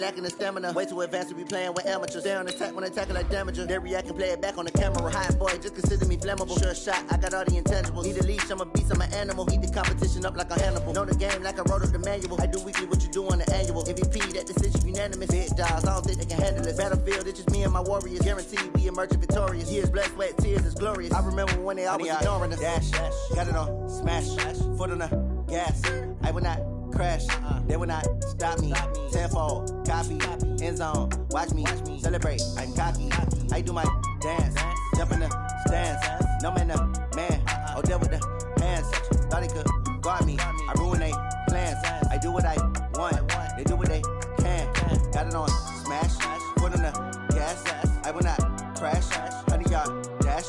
lacking the stamina. Way too advanced to be playing with amateurs. Stay on attack when attacking like damager. They react and play it back on the camera. Hot boy, just consider me flammable. Sure shot, I got all the intangibles. Need a leash, I'm a beast, I'm an animal. Eat the competition up like a Hannibal. Know the game like I wrote up the manual. I do weekly what you do on the annual. MVP, that decision unanimous. Big dogs, I don't think they can handle it. Battlefield, it's just me and my warriors. Guaranteed we emerging victorious. Years, blood, sweat, tears, it's glorious. I remember when they always ignoring us. Dash, got it on, smash, foot on the gas. I will not crash, they will not stop me. Tenfold, copy, end zone, watch me celebrate. I'm cocky, I do my dance, jump in the stands. No man, the man, oh, deal with the hands. Thought he could guard me, I ruin they plans. I do what I want, they do what they can. Got it on, smash, foot on the gas. I will not crash, 100-yard dash,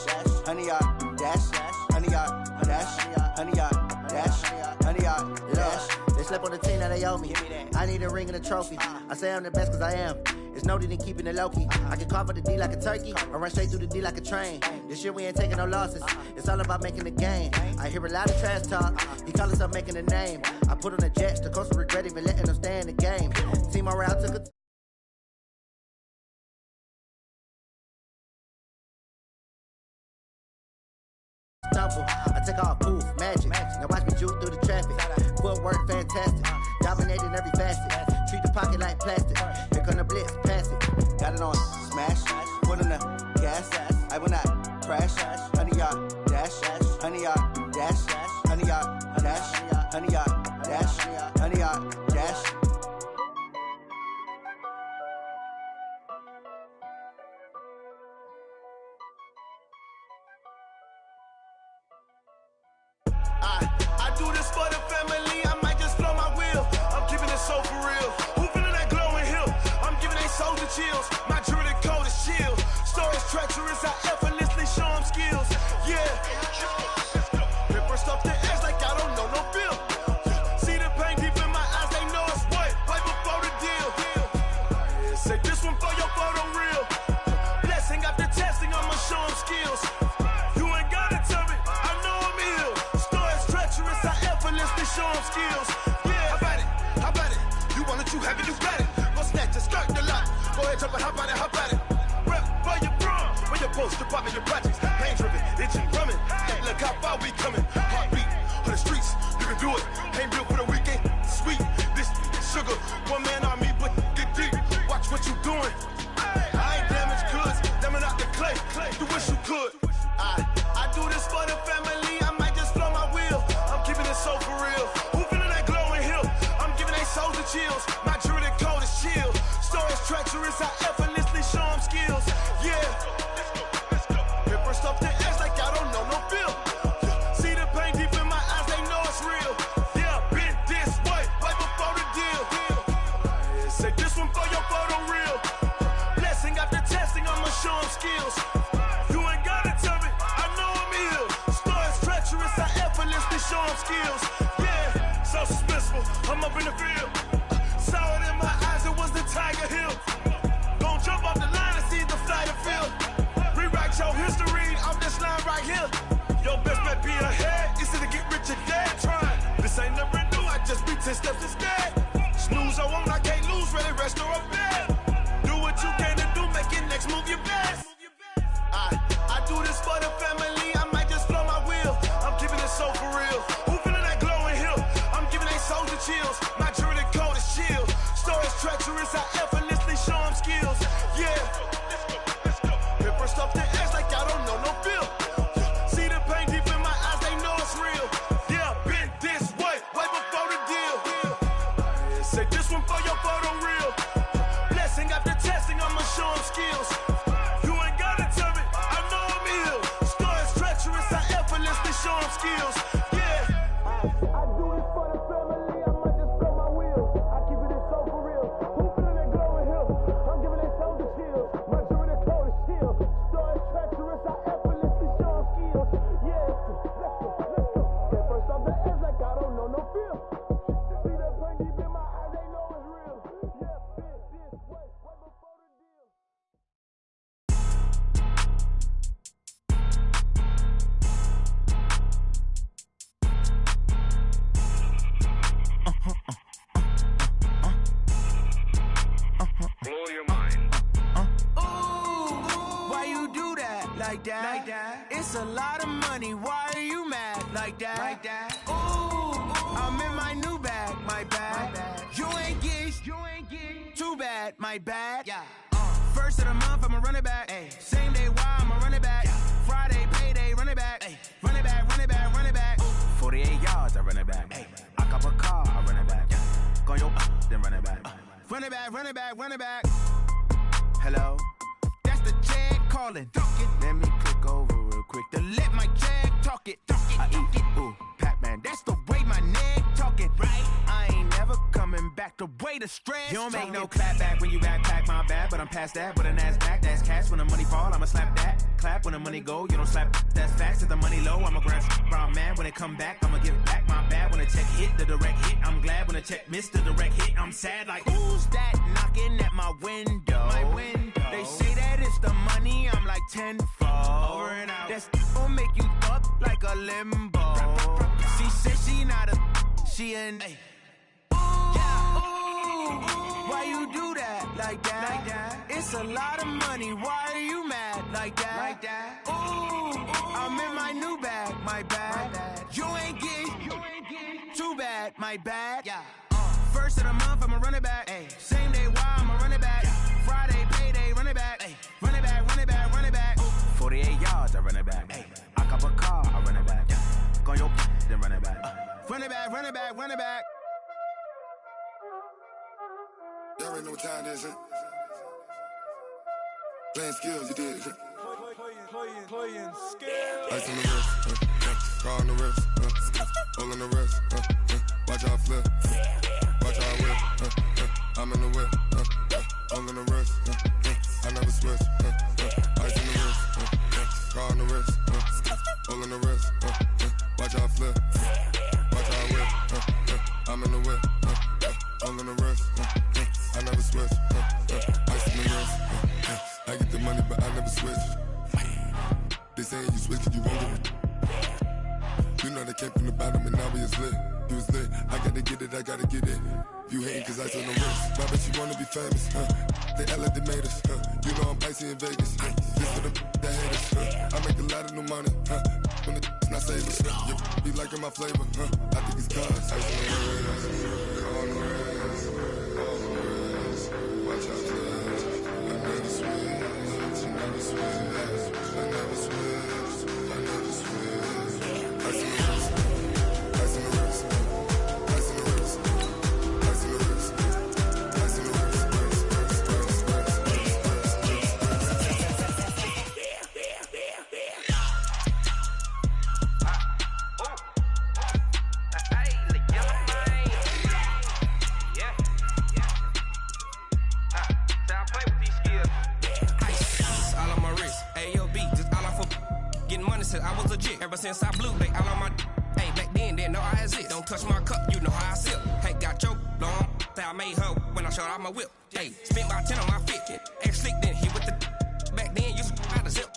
100-yard dash, 100-yard dash, 100-yard dash, 100-yard dash. They slept on the team that they owe me. I need a ring and a trophy. I say I'm the best cause I am. It's no need in keeping it low-key. I can carve up the D like a turkey or run straight through the D like a train. This year we ain't taking no losses. It's all about making the game. I hear a lot of trash talk. He call himself making a name. I put on the Jets. The coach will regret even letting them stay in the game. Team morale took a I take off, poof, magic. Now watch me juke through the traffic. Footwork fantastic, dominating every facet. Treat the pocket like plastic. Here come the blitz, pass it. Got it on, smash, foot on the gas. I will not crash. 100-yard dash, 100-yard dash, 100-yard dash, 100-yard dash, 100-yard dash. I do this for the family, I might just blow my wheel. I'm keeping it so for real. Who feeling that glowing hill? I'm giving they soldier chills. My jewelry code is chill. Stories treacherous, I effortlessly show them skills. Yeah. Paper stuff the edge like I don't know no feel. See the pain deep in my eyes, they know it's what? Right before the deal. Say this one for your photo real. Blessing after testing, I'ma show them skills. You ain't gotta tell me, I know I'm ill. Treacherous, I effortlessly show them skills. Yeah, how about it? How about it? You want it, you have it, you got it. Go snatch and skirt the lot. Go ahead, jump it, how about it? How about it? Rep for your bro, for your post, your poppin', your projects. Pain driven, itching, drumming. Look how far we coming. Heartbeat for the streets, you can do it. Ain't built for the weekend. Sweet, this sugar, one man army, but get deep. Watch what you doing. I ain't damaged goods, damn it out the clay. You wish you could. I do this for the family. I might just blow my wheel. I'm keeping it so for real. Who feeling that glowing hill? I'm giving they soldier chills. My jewelry code is chill. Stories treacherous, I effortlessly show them skills. Yeah. Paper stuff the edge like I don't know no feel. See the pain deep in my eyes, they know it's real. Yeah, been this way, right before the deal. Say this one for your photo real. Blessing after testing, I'ma show them skills. You ain't gotta tell me, I know I'm ill. Stories treacherous, I effortlessly show them skills. Yeah, so suspenseful, I'm up in the field. Saw it in my eyes, it was the Tiger Hill. Gon' jump off the line and see the flight of field. Rewrite your history off this line right here. Your best bet be ahead, it's to get rich or dead trying. This ain't never new, I just be 10 steps instead. Snooze I won't, I can't lose, ready, rest or a bed. Do what you can to do, make your next move your best. I do this for the family, I might just blow my wheel. I'm keeping it so for real. Who feeling that glowing hill? I'm giving they soldier chills. My jewelry code is chill. Stories treacherous, I effortlessly show them skills. Yeah. Paper stuff the edge like I don't know no feel. See the pain deep in my eyes, they know it's real. Yeah, been this way, right before the deal. Say this one for your photo real. like that. It's a lot of money, why are you mad like that? Ooh, I'm in my new bag, my bad. You ain't get too bad, my bad. First of the month, I'ma run it back. Same day, why I'ma run it back. Friday, payday, run it back. Run it back, run it back, run it back. 48 yards, I run it back. I cop a car, I run it back. Go yo, then run it back. Run it back, run it back, run it back. Hello? That's the jag calling. Let me click over real quick to let my jag talk it. I eat it, ooh, Pac-Man. That's the way my neck talking. Right? I ain't never coming back the way the stress. You don't make no clap back when you backpack, my bad. But I'm past that with an ass back. That's cash when the money fall, I'ma slap that. Clap when the money go, you don't slap. That's fast. If the money low, I'ma grab brown man. When it come back, I'ma give back my bad. When the check hit, the direct hit. I'm glad when the check missed the direct hit. I'm sad like, who's that knocking at my window? My window. They say that it's the money, I'm like tenfold. Over and out. That's gon' make you up like a limbo. She said she not a, she an. Why you do that like that? It's a lot of money, why are you mad like that? Ooh, I'm in my new bag, my bad. You ain't get too bad, my bad. First of the month, I'ma run it back. Same day, why I'ma run it back. Friday, payday, run it back. Run it back, run it back, run it back. 48 yards, I run it back. I cop a car, I run it back. Go yo, then run it back. Run it back, run it back, run it back. Y'all already know what time it is, huh? Playing skills, you did. Playing skills. Ice on the wrist, car on the wrist, hole in the wrist, watch how I flip, watch how I whip, I'm in the whip, hole in the wrist, I never switch, ice on the wrist, car on the wrist, hole in the wrist, watch how I flip, watch how I whip, I'm in the whip, hole in the wrist, I never switch, ice on the wrist, I get the money but I never switch. They saying you switch 'cause you won't get it. You know they came from the bottom and now we is lit. You was lit, I gotta get it, I gotta get it. You hating 'cause I on the wrist. My bitch, you wanna be famous, They act like they made us, You know I'm icy in Vegas, This for the that hate us, I make a lot of new money, When the not savers, You be liking my flavor, I think it's cause. Ice on the wrist, on the wrist, on the wrist. Watch out, cuz I never switch, I never switch. I never switch, I never switch. Ice in the wrist, ice in the wrist, ice in the wrist, ice in the wrist, ice in the wrist, I was legit. Ever since I blew, they all on my. Hey, back then, didn't know I exist. Don't touch my cup, you know how I sip. Hey, got your long. I made her when I showed out my whip. Hey, spent about 10 on my fit. Ex-slick, then hit with the. Back then, used to out the zip.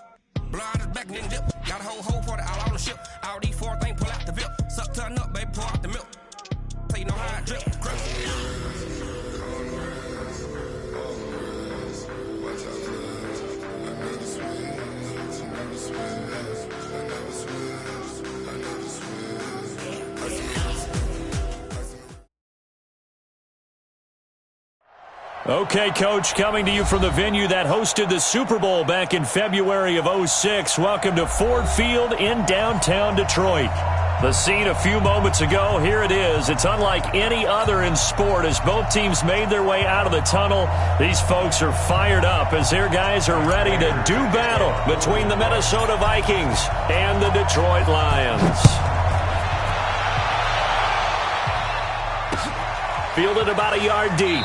Blind as back, then dip. Got a whole party all on the ship. All these four things, pull out the VIP. Suck, turn up, baby, pour out the milk. So you know how I drip. Okay, Coach, coming to you from the venue that hosted the Super Bowl back in February of '06. Welcome to Ford Field in downtown Detroit. The scene a few moments ago, here it is. It's unlike any other in sport as both teams made their way out of the tunnel. These folks are fired up as their guys are ready to do battle between the Minnesota Vikings and the Detroit Lions. Fielded about a yard deep.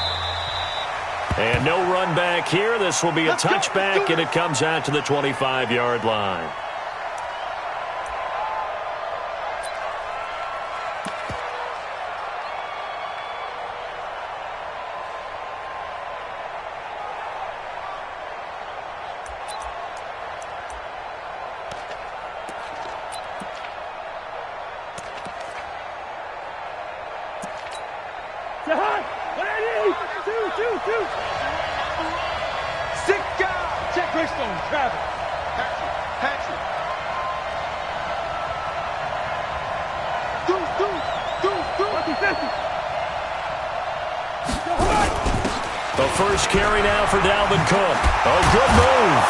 And no run back here. This will be a touchback, and it comes out to the 25-yard line. The first carry now for Dalvin Cook. A good move.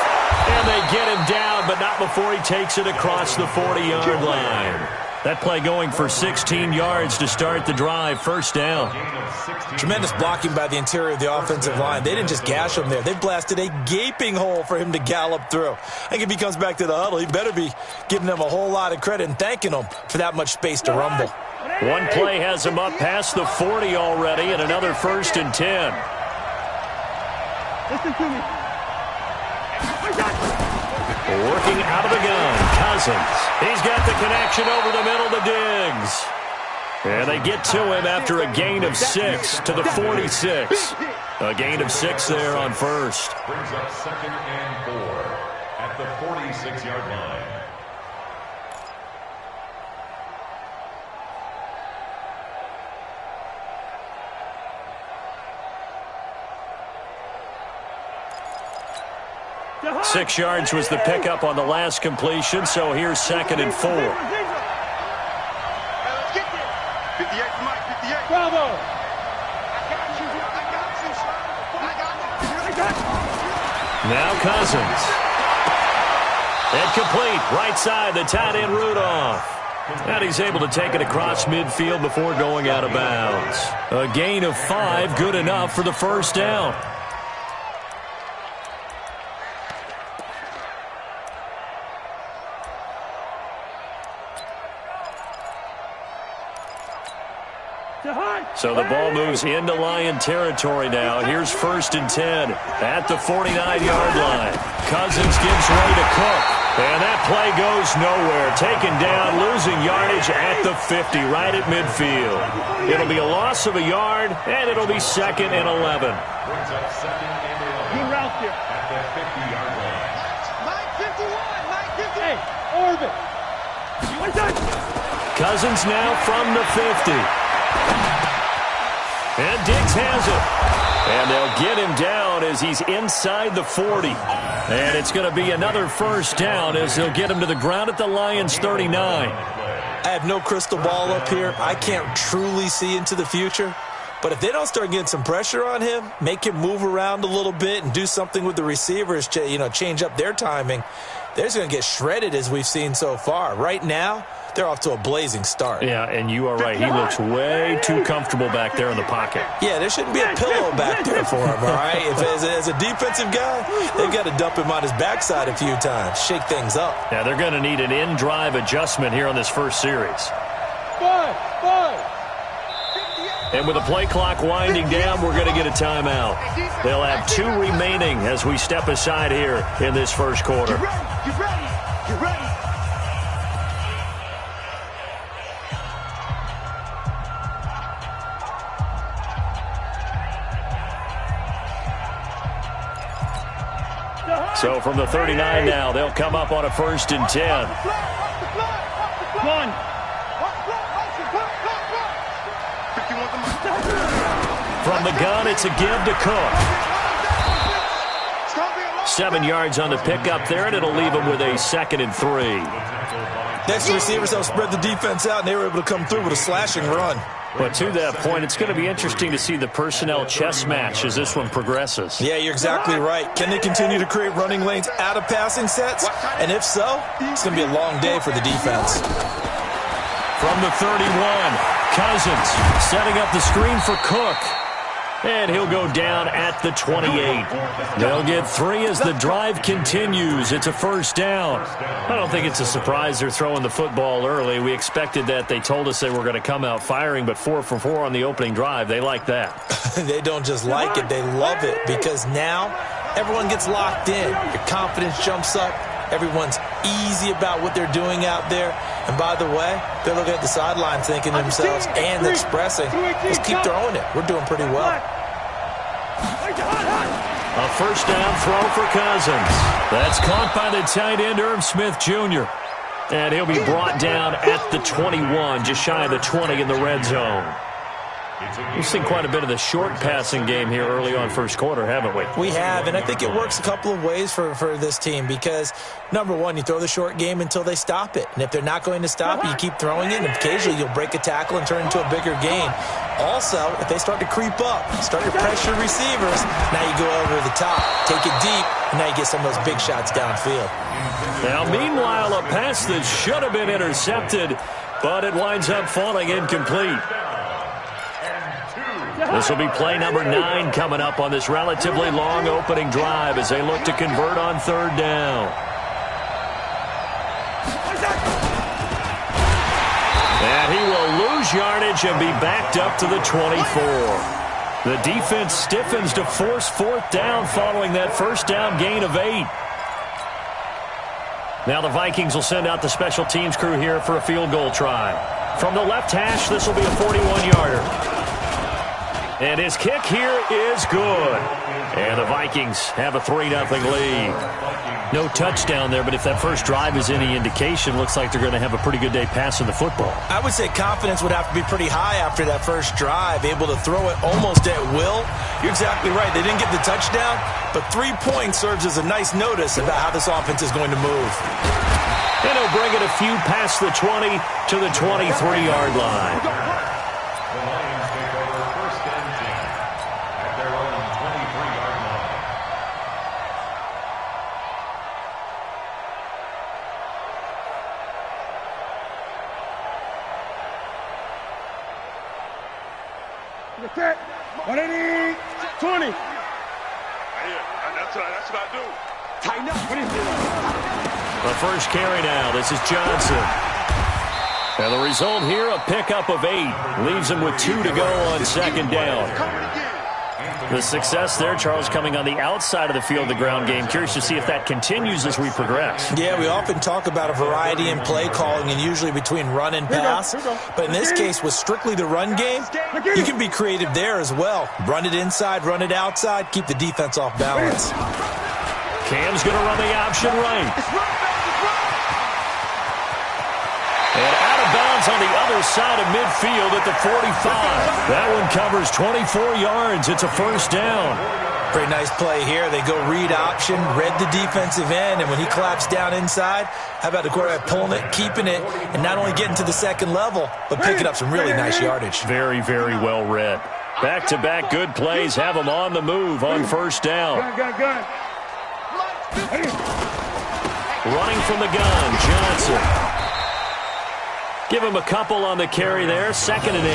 And they get him down, but not before he takes it across the 40-yard line. That play going for 16 yards to start the drive. First down. Tremendous blocking by the interior of the offensive line. They didn't just gash him there. They blasted a gaping hole for him to gallop through. I think if he comes back to the huddle, he better be giving them a whole lot of credit and thanking them for that much space to rumble. One play has him up past the 40 already, and another 1st and 10. Listen to me. Working out of the gun, Cousins. He's got the connection over the middle to Diggs. And they get to him after a gain of 6 to the 46. A gain of 6 there on first. Brings up 2nd and 4 at the 46-yard line. Six yards was the pickup on the last completion, so here's 2nd and 4. Bravo! Now Cousins. Incomplete. Right side, the tight end Rudolph. And he's able to take it across midfield before going out of bounds. A gain of 5, good enough for the first down. So the ball moves into Lion territory now. Here's 1st and 10 at the 49-yard line. Cousins gives way to Cook. And that play goes nowhere. Taken down, losing yardage at the 50, right at midfield. It'll be a loss of a yard, and it'll be 2nd and 11. Brings up 2nd and 11 Good route here. at the 50-yard line. Mike 51, Mike 50. Hey, Orbit. Cousins now from the 50. And Diggs has it. And they'll get him down as he's inside the 40. And it's going to be another first down as they'll get him to the ground at the Lions' 39. I have no crystal ball up here. I can't truly see into the future. But if they don't start getting some pressure on him, make him move around a little bit and do something with the receivers to, change up their timing, they're just going to get shredded as we've seen so far. Right now, they're off to a blazing start. Yeah, and you are right. He looks way too comfortable back there in the pocket. Yeah, there shouldn't be a pillow back there for him, all right? If as a defensive guy, they've got to dump him on his backside a few times, shake things up. Yeah, they're going to need an in-drive adjustment here on this first series. And with the play clock winding down, we're going to get a timeout. They'll have 2 remaining as we step aside here in this first quarter. Get ready. So from the 39 now, they'll come up on a 1st and 10. From the gun, it's a give to Cook. 7 yards on the pickup there, and it'll leave him with a 2nd and 3. Next receivers help spread the defense out, and they were able to come through with a slashing run. But to that point, it's going to be interesting to see the personnel chess match as this one progresses. Yeah, you're exactly right. Can they continue to create running lanes out of passing sets? And if so, it's going to be a long day for the defense. From the 31, Cousins setting up the screen for Cook. And he'll go down at the 28. They'll get 3 as the drive continues. It's a first down. I don't think it's a surprise they're throwing the football early. We expected that. They told us they were going to come out firing, but 4 for 4 on the opening drive. They like that. They don't just like it. They love it because now everyone gets locked in. Your confidence jumps up. Everyone's easy about what they're doing out there. And by the way, they're looking at the sideline thinking to themselves and expressing, just keep throwing it. We're doing pretty well. A first down throw for Cousins. That's caught by the tight end, Irv Smith Jr. And he'll be brought down at the 21, just shy of the 20 in the red zone. We've seen quite a bit of the short passing game here early on first quarter, haven't we? We have, and I think it works a couple of ways for this team because, number one, you throw the short game until they stop it. And if they're not going to stop it, you keep throwing it, and occasionally you'll break a tackle and turn it into a bigger gain. Also, if they start to creep up, start to pressure receivers, now you go over the top, take it deep, and now you get some of those big shots downfield. Now, meanwhile, a pass that should have been intercepted, but it winds up falling incomplete. This will be play number 9 coming up on this relatively long opening drive as they look to convert on third down. And he will lose yardage and be backed up to the 24. The defense stiffens to force fourth down following that first down gain of 8. Now the Vikings will send out the special teams crew here for a field goal try. From the left hash, this will be a 41-yarder. And his kick here is good. And the Vikings have a 3-0 lead. No touchdown there, but if that first drive is any indication, looks like they're going to have a pretty good day passing the football. I would say confidence would have to be pretty high after that first drive, able to throw it almost at will. You're exactly right. They didn't get the touchdown, but 3 points serves as a nice notice about how this offense is going to move. And he'll bring it a few past the 20 to the 23-yard line. The Lions take over first and 10 at their own 23-yard line. Attack. 180. 20. Yeah, that's what I do. Tighten up. What is it? The first carry now. This is Johnson. And the result here, a pickup of 8. Leaves him with 2 to go on second down. The success there, Charles, coming on the outside of the field, the ground game. Curious to see if that continues as we progress. Yeah, we often talk about a variety in play calling and usually between run and pass. But in this case, with strictly the run game, you can be creative there as well. Run it inside, run it outside, keep the defense off balance. Cam's going to run the option right. And out of bounds on the other side of midfield at the 45. That one covers 24 yards. It's a first down. Pretty nice play here. They go read option, read the defensive end, and when he claps down inside, how about the quarterback pulling it, keeping it, and not only getting to the second level, but picking up some really nice yardage. Very, very well read. Back-to-back good plays have them on the move on first down. Running from the gun, Johnson. Give him a couple on the carry there, 2nd and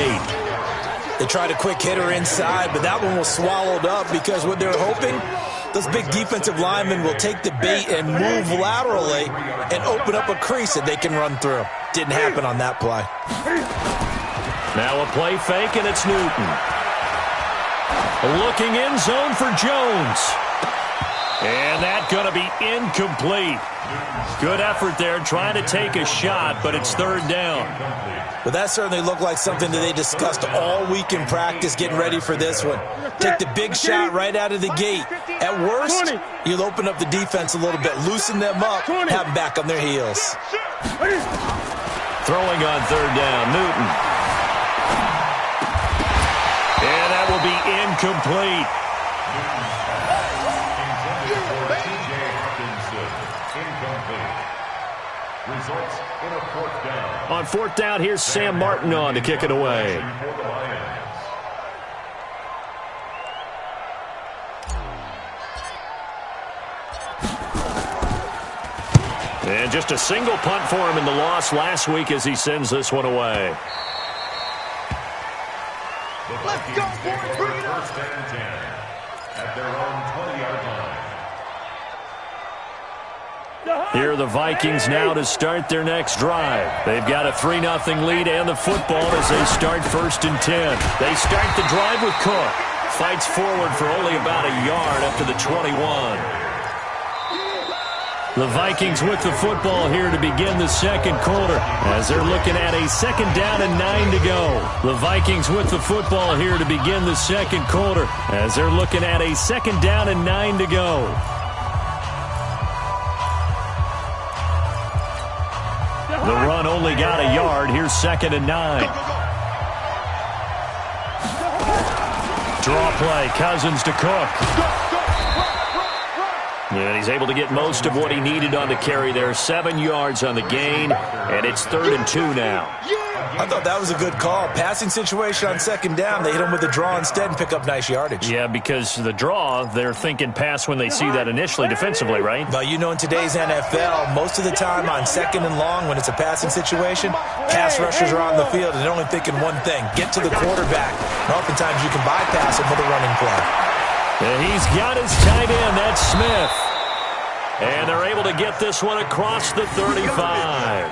8. They tried a quick hitter inside, but that one was swallowed up because what they're hoping, those big defensive linemen will take the bait and move laterally and open up a crease that they can run through. Didn't happen on that play. Now a play fake, and it's Newton. Looking in zone for Jones. And that's going to be incomplete. Good effort there, trying to take a shot, but it's third down. But that certainly looked like something that they discussed all week in practice getting ready for this one. Take the big shot right out of the gate. At worst, you'll open up the defense a little bit, loosen them up, have them back on their heels. Throwing on third down, Newton. And that will be incomplete. Results in a fourth down. On fourth down, here's Sam Martin on to kick it away. And just a single punt for him in the loss last week as he sends this one away. The Vikings take over first and 10 at their own 20-yard line. Here are the Vikings now to start their next drive. They've got a 3-0 lead and the football as they start first and 10. They start the drive with Cook. Fights forward for only about a yard up to the 21. The Vikings with the football here to begin the second quarter as they're looking at a 2nd down and 9 to go. The Vikings with the football here to begin the second quarter as they're looking at a 2nd down and 9 to go. The run only got a yard. Here's 2nd and 9. Draw play, Cousins to Cook. And he's able to get most of what he needed on the carry there. 7 yards on the gain, and it's 3rd and 2 now. I thought that was a good call. Passing situation on 2nd down. They hit him with a draw instead and pick up nice yardage. Yeah, because the draw, they're thinking pass when they see that initially defensively, right? Well, you know, in today's NFL, most of the time on 2nd and long when it's a passing situation, pass rushers are on the field and they're only thinking one thing, get to the quarterback. And oftentimes you can bypass him with a running play. And he's got his tight end. That's Smith. And they're able to get this one across the 35.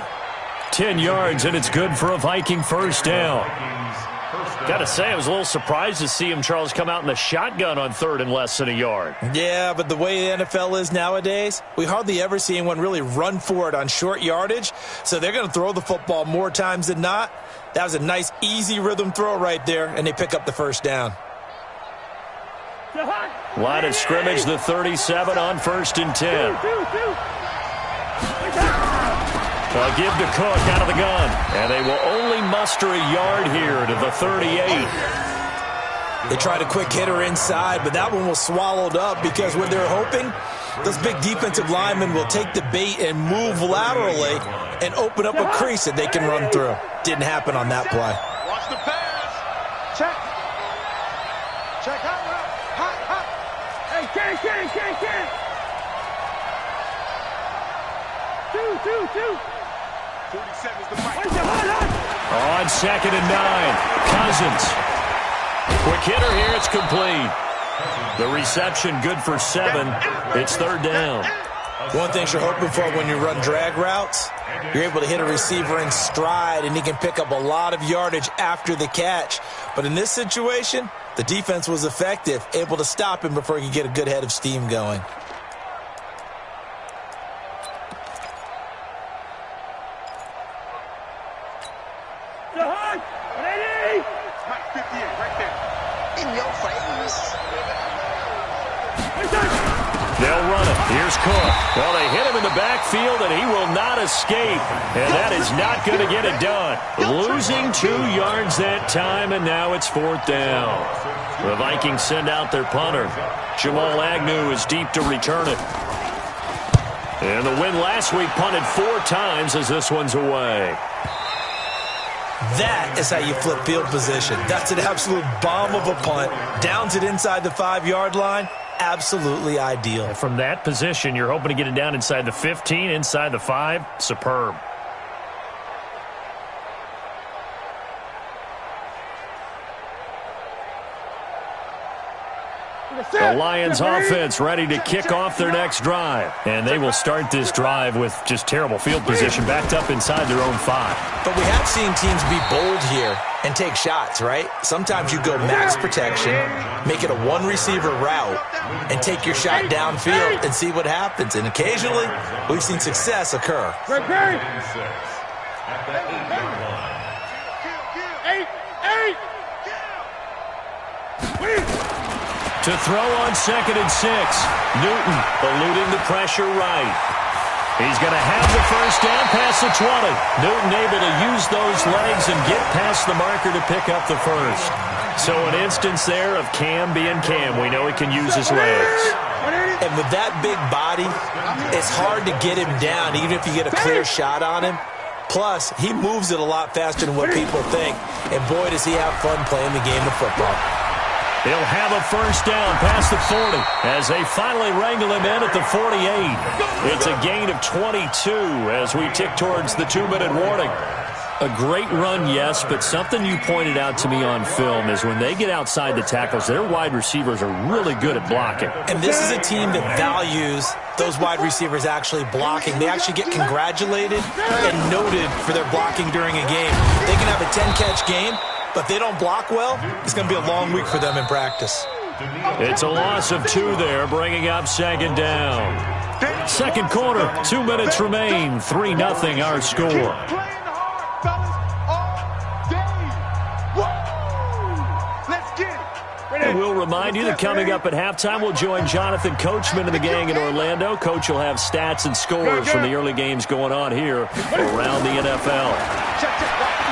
10 yards, and it's good for a Viking first down. Got to say, I was a little surprised to see him, Charles, come out in the shotgun on 3rd and less than a yard. Yeah, but the way the NFL is nowadays, we hardly ever see anyone really run for it on short yardage. So they're going to throw the football more times than not. That was a nice, easy rhythm throw right there, and they pick up the first down. Line of scrimmage, the 37 on 1st and 10. They'll give to Cook out of the gun. And they will only muster a yard here to the 38. They tried a quick hitter inside, but that one was swallowed up because what they're hoping, those big defensive linemen will take the bait and move laterally and open up a crease that they can run through. Didn't happen on that play. Watch the pass. Check. Check out. Hey, can't. 2. 47's the fight. On 2nd and 9, Cousins. Quick hitter here, it's complete. The reception good for 7. It's 3rd down. One thing you're hoping for when you run drag routes, you're able to hit a receiver in stride and he can pick up a lot of yardage after the catch. But in this situation, the defense was effective, able to stop him before he could get a good head of steam going. They'll run it. Here's Cook. Well, they hit him in the backfield, and he will not escape. And that is not going to get it done. Losing 2 yards that time, and now it's 4th down. The Vikings send out their punter. Jamal Agnew is deep to return it. And the win last week punted 4 times as this one's away. That is how you flip field position. That's an absolute bomb of a punt. Downs it inside the 5-yard line. Absolutely ideal. From that position, you're hoping to get it down inside the 15, inside the 5. Superb. The Lions offense ready to kick off their next drive. And they will start this drive with just terrible field position, backed up inside their own 5. But we have seen teams be bold here and take shots, right? Sometimes you go max protection, make it a 1-receiver route, and take your shot downfield and see what happens. And occasionally, we've seen success occur. At the 8-yard line. 8. To throw on 2nd and 6. Newton eluding the pressure right. He's going to have the first down past the 20. Newton able to use those legs and get past the marker to pick up the first. So an instance there of Cam being Cam. We know he can use his legs. And with that big body, it's hard to get him down, even if you get a clear shot on him. Plus, he moves it a lot faster than what people think. And boy, does he have fun playing the game of football. He'll have a first down past the 40 as they finally wrangle him in at the 48. It's a gain of 22 as we tick towards the 2-minute warning. A great run, yes, but something you pointed out to me on film is when they get outside the tackles, their wide receivers are really good at blocking. And this is a team that values those wide receivers actually blocking. They actually get congratulated and noted for their blocking during a game. They can have a 10-catch game, but if they don't block well, it's going to be a long week for them in practice. It's a loss of 2 there, bringing up 2nd down. Second quarter, 2 minutes remain, 3-0 our score. And we'll remind you that coming up at halftime, we'll join Jonathan Coachman and the gang in Orlando. Coach will have stats and scores from the early games going on here around the NFL.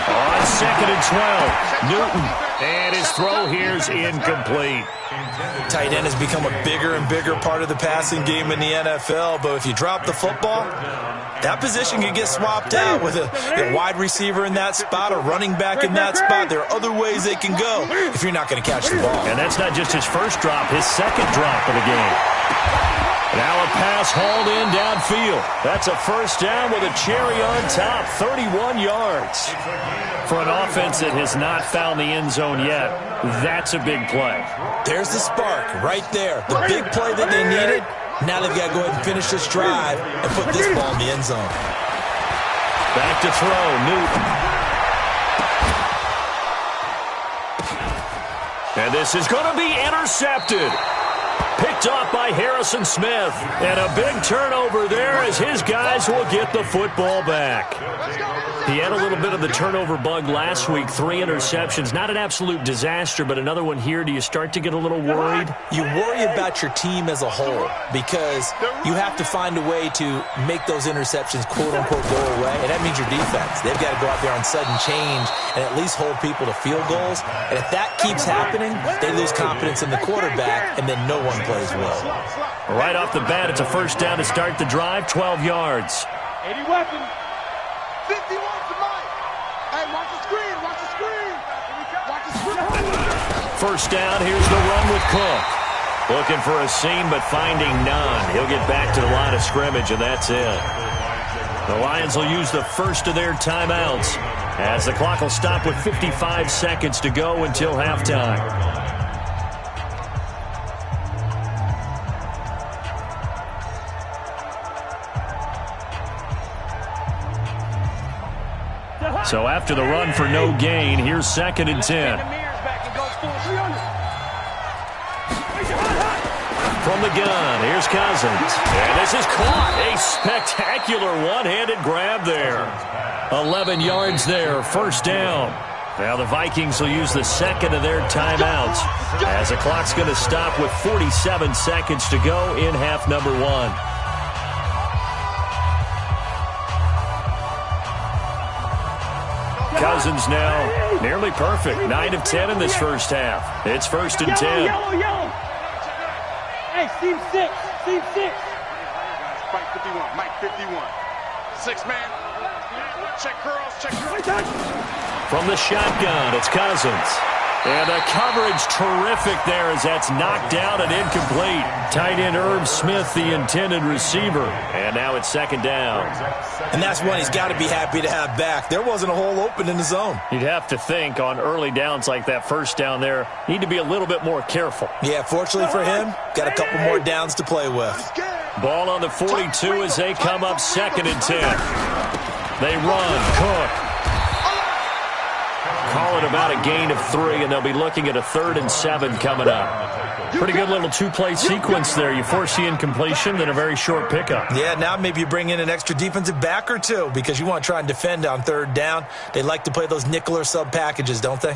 On 2nd and 12, Newton And his throw here's incomplete. Tight end has become a bigger and bigger part of the passing game in the NFL, but if you drop the football, that position can get swapped out with a wide receiver in that spot, a running back in that spot. There are other ways they can go if you're not going to catch the ball. And that's not just his first drop, his second drop of the game. Now a pass hauled in downfield. That's a first down with a cherry on top, 31 yards. For an offense that has not found the end zone yet, that's a big play. There's the spark right there. The big play that they needed. Now they've got to go ahead and finish this drive and put this ball in the end zone. Back to throw, Newton. And this is going to be intercepted. Picked off by Harrison Smith. And a big turnover there as his guys will get the football back. He had a little bit of the turnover bug last week, 3 interceptions. Not an absolute disaster, but another one here. Do you start to get a little worried? You worry about your team as a whole because you have to find a way to make those interceptions, quote-unquote, go away, and that means your defense. They've got to go out there on sudden change and at least hold people to field goals. And if that keeps happening, they lose confidence in the quarterback, and then no one plays well. Right off the bat, it's a first down to start the drive, 12 yards. 80 weapons. 51 to Mike. Hey, watch the screen. Watch the screen. Watch the screen. First down, here's the run with Cook. Looking for a seam, but finding none. He'll get back to the line of scrimmage, and that's it. The Lions will use the first of their timeouts as the clock will stop with 55 seconds to go until halftime. So after the run for no gain, here's 2nd and 10. From the gun, here's Cousins. And this is caught. A spectacular one-handed grab there. 11 yards there, first down. Now the Vikings will use the second of their timeouts as the clock's going to stop with 47 seconds to go in half number 1. Cousins now nearly perfect. 9 of 10 in this first half. It's 1st and 10. Yellow. Hey, seam 6. Seam 6. Mike 51. Mike 51. 6 man. Check curls. Check curls. From the shotgun, it's Cousins. And the coverage terrific there as that's knocked down and incomplete. Tight end Irv Smith, the intended receiver. And now it's 2nd down. And that's one he's got to be happy to have back. There wasn't a hole open in the zone. You'd have to think on early downs like that first down there, need to be a little bit more careful. Yeah, fortunately for him, got a couple more downs to play with. Ball on the 42 as they come up 2nd and 10. They run, Cook. Call it about a gain of 3, and they'll be looking at a 3rd and 7 coming up. Pretty good little 2-play sequence there. You force the incompletion, then a very short pickup. Yeah, now maybe you bring in an extra defensive back or two because you want to try and defend on 3rd down. They like to play those nickel or sub packages, don't they?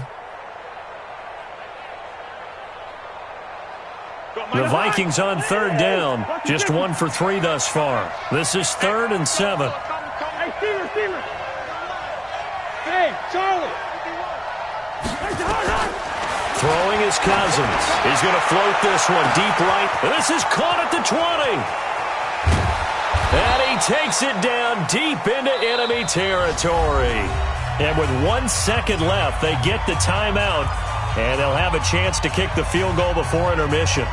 The Vikings on 3rd down. Just 1 for 3 thus far. This is 3rd and 7. Hey, Steeler. Hey, Charlie. Throwing is Cousins. He's going to float this one deep right. And this is caught at the 20. And he takes it down deep into enemy territory. And with 1 second left, they get the timeout. And they'll have a chance to kick the field goal before intermission.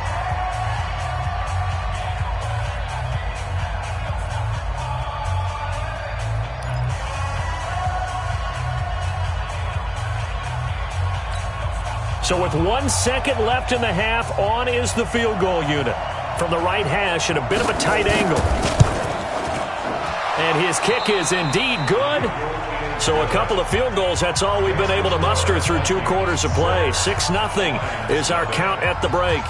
So with 1 second left in the half, on is the field goal unit. From the right hash at a bit of a tight angle. And his kick is indeed good. So a couple of field goals, that's all we've been able to muster through 2 quarters of play. 6-0 is our count at the break.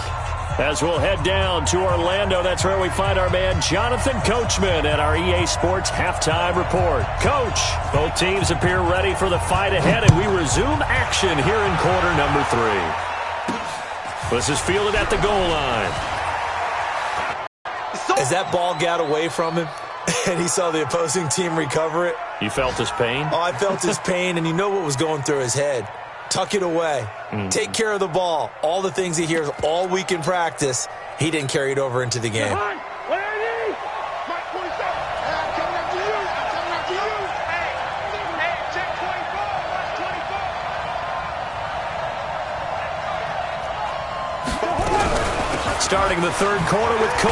As we'll head down to Orlando, that's where we find our man Jonathan Coachman at our EA Sports Halftime Report. Coach, both teams appear ready for the fight ahead, and we resume action here in quarter number 3. This is fielded at the goal line. As that ball got away from him, and he saw the opposing team recover it. You felt his pain? Oh, I felt his pain, and you know what was going through his head. tuck it away, take care of the ball. All the things he hears all week in practice, he didn't carry it over into the game. Starting the third quarter with Cook.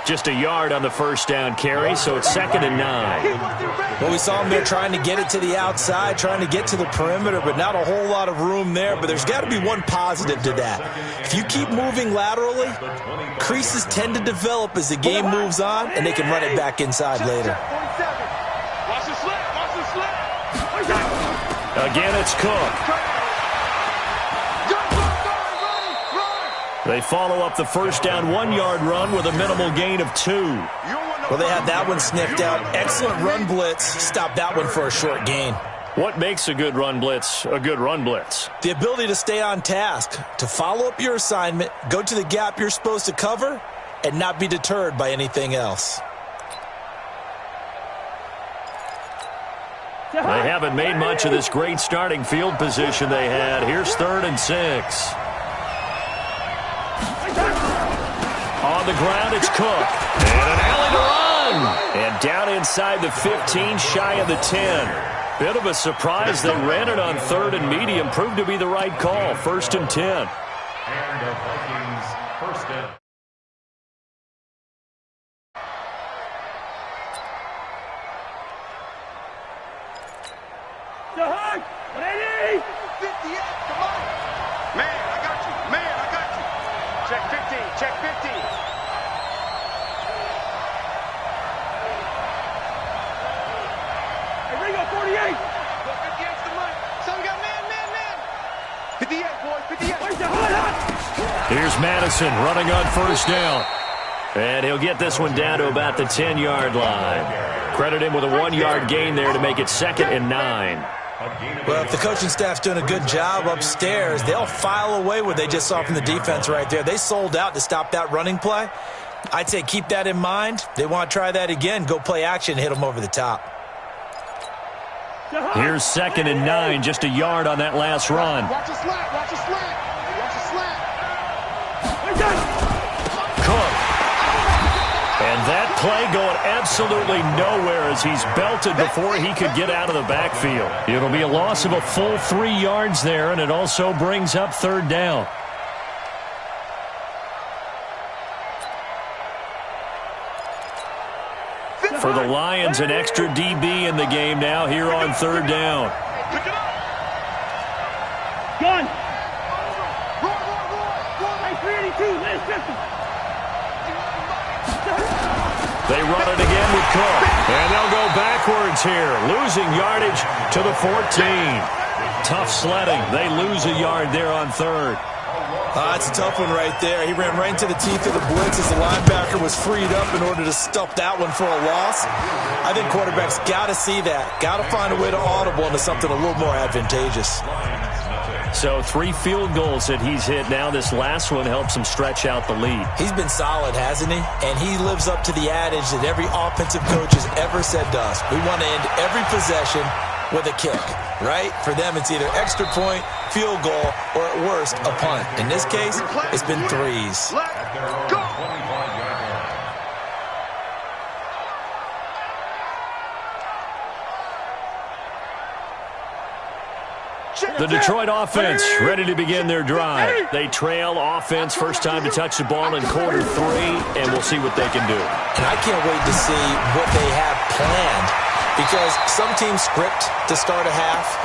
Just a yard on the first down carry, so it's 2nd and 9. Well, we saw him there trying to get it to the outside, trying to get to the perimeter, but not a whole lot of room there. But there's got to be one positive to that. If you keep moving laterally, creases tend to develop as the game moves on, and they can run it back inside later. Again, it's Cook. They follow up the first down 1-yard run with a minimal gain of 2. Well, they had that one sniffed out. Excellent run blitz. Stop that one for a short gain. What makes a good run blitz a good run blitz? The ability to stay on task, to follow up your assignment, go to the gap you're supposed to cover, and not be deterred by anything else. They haven't made much of this great starting field position they had. Here's 3rd and 6. On the ground, it's Cook. And an alley to run. And down inside the 15, shy of the 10. Bit of a surprise. They ran it on 3rd and medium. Proved to be the right call. 1st and 10. And the Vikings first down. Check 15. Hey, Ringo, 48. 58's the money. So we got man. 58, boy, 58. Here's Madison running on first down. And he'll get this one down to about the 10-yard line. Credit him with a 1-yard gain there to make it 2nd and 9. Well, if the coaching staff's doing a good job upstairs, they'll file away what they just saw from the defense right there. They sold out to stop that running play. I'd say keep that in mind. They want to try that again. Go play action, hit them over the top. Here's 2nd and 9, just a yard on that last run. Watch a slant, watch a slant. Cook. And that play going absolutely nowhere as he's belted before he could get out of the backfield. It'll be a loss of a full 3 yards there, and it also brings up 3rd down. For the Lions, an extra DB in the game now here on 3rd down. Gun. Roar. 382, last 50. They run it again with Cook. And they'll go backwards here, losing yardage to the 14. Tough sledding. They lose a yard there on 3rd. That's a tough one right there. He ran right into the teeth of the blitz as the linebacker was freed up in order to stuff that one for a loss. I think quarterbacks got to see that. Got to find a way to audible into something a little more advantageous. So 3 field goals that he's hit now. This last one helps him stretch out the lead. He's been solid, hasn't he? And he lives up to the adage that every offensive coach has ever said to us. We want to end every possession with a kick, right? For them, it's either extra point, field goal, or at worst, a punt. In this case, it's been 3s. Go! The Detroit offense ready to begin their drive. They trail offense first time to touch the ball in quarter 3, and we'll see what they can do. And I can't wait to see what they have planned, because some teams script to start a half.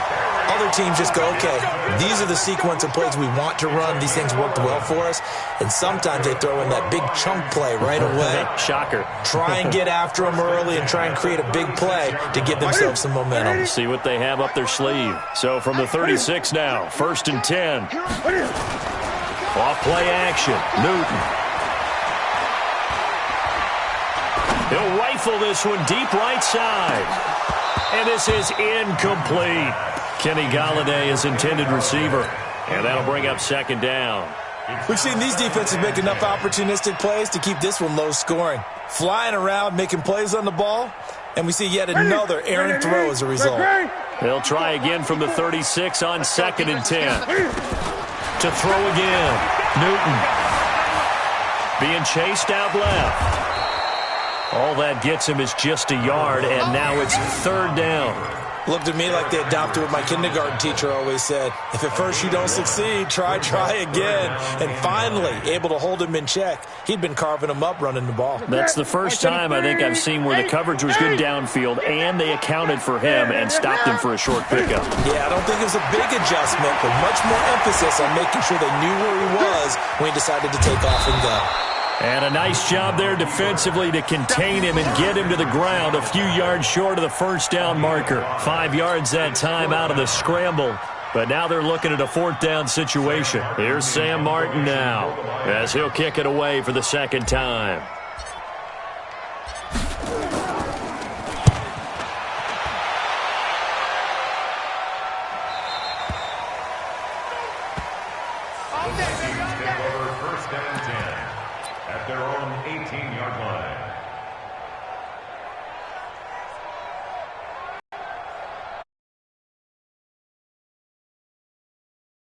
Other teams just go, okay, these are the sequence of plays we want to run. These things worked well for us. And sometimes they throw in that big chunk play right away. Shocker. Try and get after them early and try and create a big play to give themselves some momentum. See what they have up their sleeve. So from the 36 now, 1st and 10. Off play action. Newton. He'll rifle this one deep right side. And this is incomplete. Kenny Galladay is intended receiver. And that'll bring up 2nd down. We've seen these defenses make enough opportunistic plays to keep this one low scoring. Flying around, making plays on the ball, And we see yet another errant throw as a result. They'll try again from the 36 on 2nd and 10. To throw again. Newton. Being chased out left. All that gets him is just a yard, and now it's 3rd down. Looked to me like they adopted what my kindergarten teacher always said. If at first you don't succeed, try again. And finally, able to hold him in check. He'd been carving him up running the ball. That's the first time I think I've seen where the coverage was good downfield, and they accounted for him and stopped him for a short pickup. Yeah, I don't think it was a big adjustment, but much more emphasis on making sure they knew where he was when he decided to take off and go. And a nice job there defensively to contain him and get him to the ground a few yards short of the 1st down marker. 5 yards that time out of the scramble. But now they're looking at a 4th down situation. Here's Sam Martin now as he'll kick it away for the 2nd time. Take over 1st and 10 at their own 18-yard